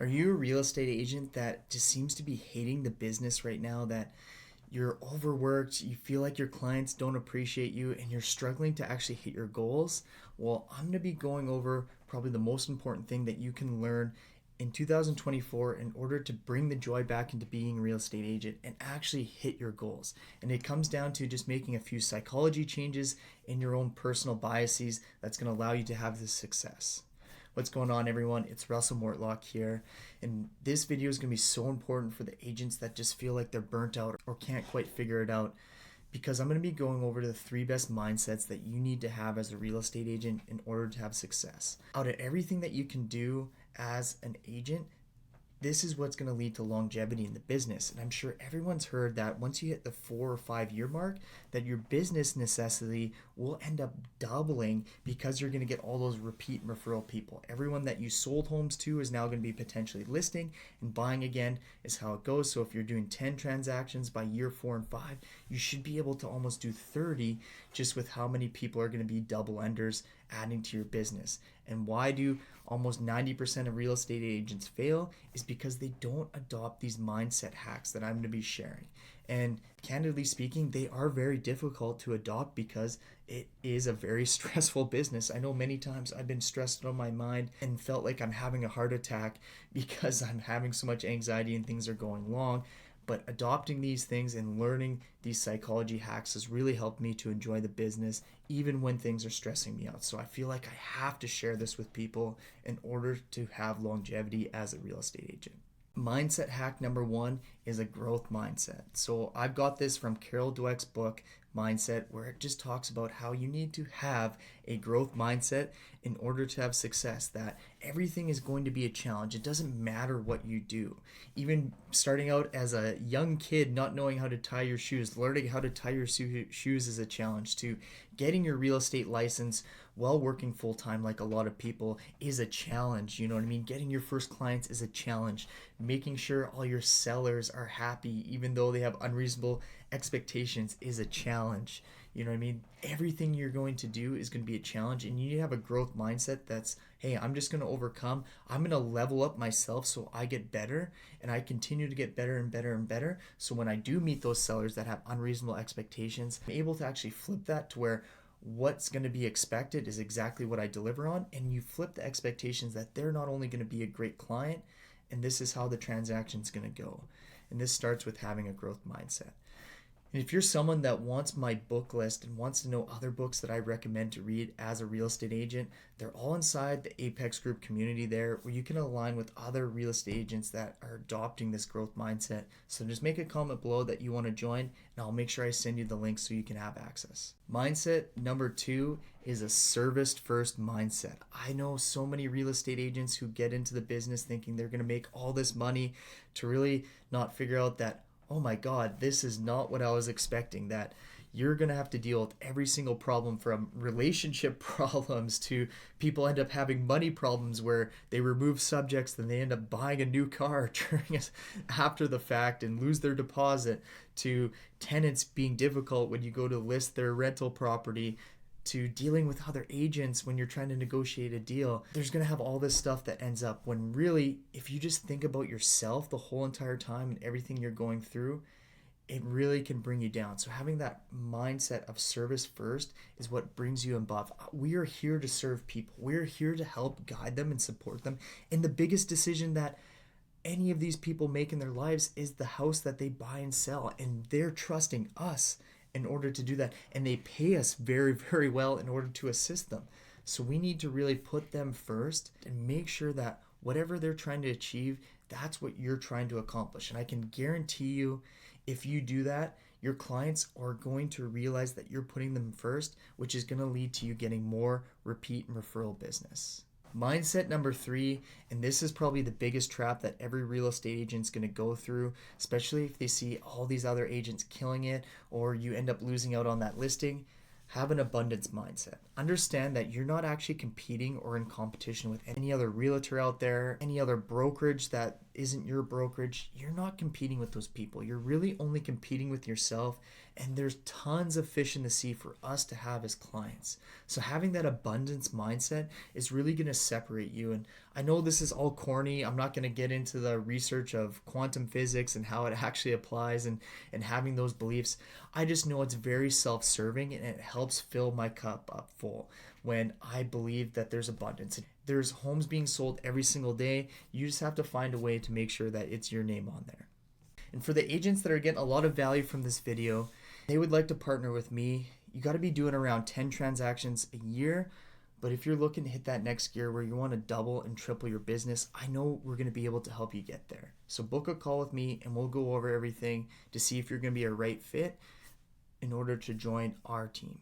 Are you a real estate agent that just seems to be hating the business right now? That you're overworked, you feel like your clients don't appreciate you, and you're struggling to actually hit your goals? Well, I'm going to be going over probably the most important thing that you can learn in 2024 in order to bring the joy back into being a real estate agent and actually hit your goals. And it comes down to just making a few psychology changes in your own personal biases that's going to allow you to have this success. What's going on, everyone? It's Russell Mortlock here, and this video is going to be so important for the agents that just feel like they're burnt out or can't quite figure it out, because I'm going to be going over the 3 best mindsets that you need to have as a real estate agent in order to have success. Out of everything that you can do as an agent, this is what's going to lead to longevity in the business. And I'm sure everyone's heard that once you hit the 4 or 5 year mark, that your business necessity will end up doubling because you're going to get all those repeat referral people. Everyone that you sold homes to is now going to be potentially listing and buying again, is how it goes. So if you're doing 10 transactions by year 4 and 5, you should be able to almost do 30 just with how many people are going to be double enders adding to your business. And why do almost 90% of real estate agents fail? Is because they don't adopt these mindset hacks that I'm going to be sharing. And candidly speaking, they are very difficult to adopt because it is a very stressful business. I know many times I've been stressed on my mind and felt like I'm having a heart attack because I'm having so much anxiety and things are going wrong. But adopting these things and learning these psychology hacks has really helped me to enjoy the business even when things are stressing me out. So I feel like I have to share this with people in order to have longevity as a real estate agent. Mindset hack number 1 is a growth mindset. So I've got this from Carol Dweck's book, Mindset, where it just talks about how you need to have a growth mindset in order to have success, that everything is going to be a challenge. It doesn't matter what you do. Even starting out as a young kid, not knowing how to tie your shoes, learning how to tie your shoes is a challenge, to getting your real estate license while working full time like a lot of people is a challenge. You know what I mean? Getting your first clients is a challenge. Making sure all your sellers are happy even though they have unreasonable expectations is a challenge. You know what I mean? Everything you're going to do is going to be a challenge, and you need to have a growth mindset that's, hey, I'm just going to overcome. I'm going to level up myself so I get better, and I continue to get better and better and better. So when I do meet those sellers that have unreasonable expectations, I'm able to actually flip that to where what's going to be expected is exactly what I deliver on, and you flip the expectations that they're not only going to be a great client, and this is how the transaction's going to go. And this starts with having a growth mindset. And if you're someone that wants my book list and wants to know other books that I recommend to read as a real estate agent, they're all inside the Apex Group community there, where you can align with other real estate agents that are adopting this growth mindset. So just make a comment below that you want to join, and I'll make sure I send you the link so you can have access. Mindset number 2 is a service first mindset. I know so many real estate agents who get into the business thinking they're going to make all this money, to really not figure out that, oh my God, this is not what I was expecting, that you're going to have to deal with every single problem, from relationship problems to people end up having money problems where they remove subjects, then they end up buying a new car after the fact and lose their deposit, to tenants being difficult when you go to list their rental property, to dealing with other agents when you're trying to negotiate a deal. There's going to have all this stuff that ends up, when really, if you just think about yourself the whole entire time and everything you're going through, it really can bring you down. So having that mindset of service first is what brings you above. We are here to serve people. We're here to help guide them and support them. And the biggest decision that any of these people make in their lives is the house that they buy and sell. And they're trusting us in order to do that. And they pay us very, very well in order to assist them. So we need to really put them first and make sure that whatever they're trying to achieve, that's what you're trying to accomplish. And I can guarantee you, if you do that, your clients are going to realize that you're putting them first, which is going to lead to you getting more repeat and referral business. Mindset number 3, and this is probably the biggest trap that every real estate agent's going to go through, especially if they see all these other agents killing it or you end up losing out on that listing. Have an abundance mindset. Understand that you're not actually competing or in competition with any other realtor out there, any other brokerage that isn't your brokerage, you're not competing with those people. You're really only competing with yourself. And there's tons of fish in the sea for us to have as clients. So having that abundance mindset is really going to separate you. And I know this is all corny. I'm not going to get into the research of quantum physics and how it actually applies and having those beliefs. I just know it's very self-serving and it helps fill my cup up full when I believe that there's abundance. There's homes being sold every single day. You just have to find a way to make sure that it's your name on there. And for the agents that are getting a lot of value from this video, they would like to partner with me. You got to be doing around 10 transactions a year. But if you're looking to hit that next gear where you want to double and triple your business, I know we're going to be able to help you get there. So book a call with me and we'll go over everything to see if you're going to be a right fit in order to join our team.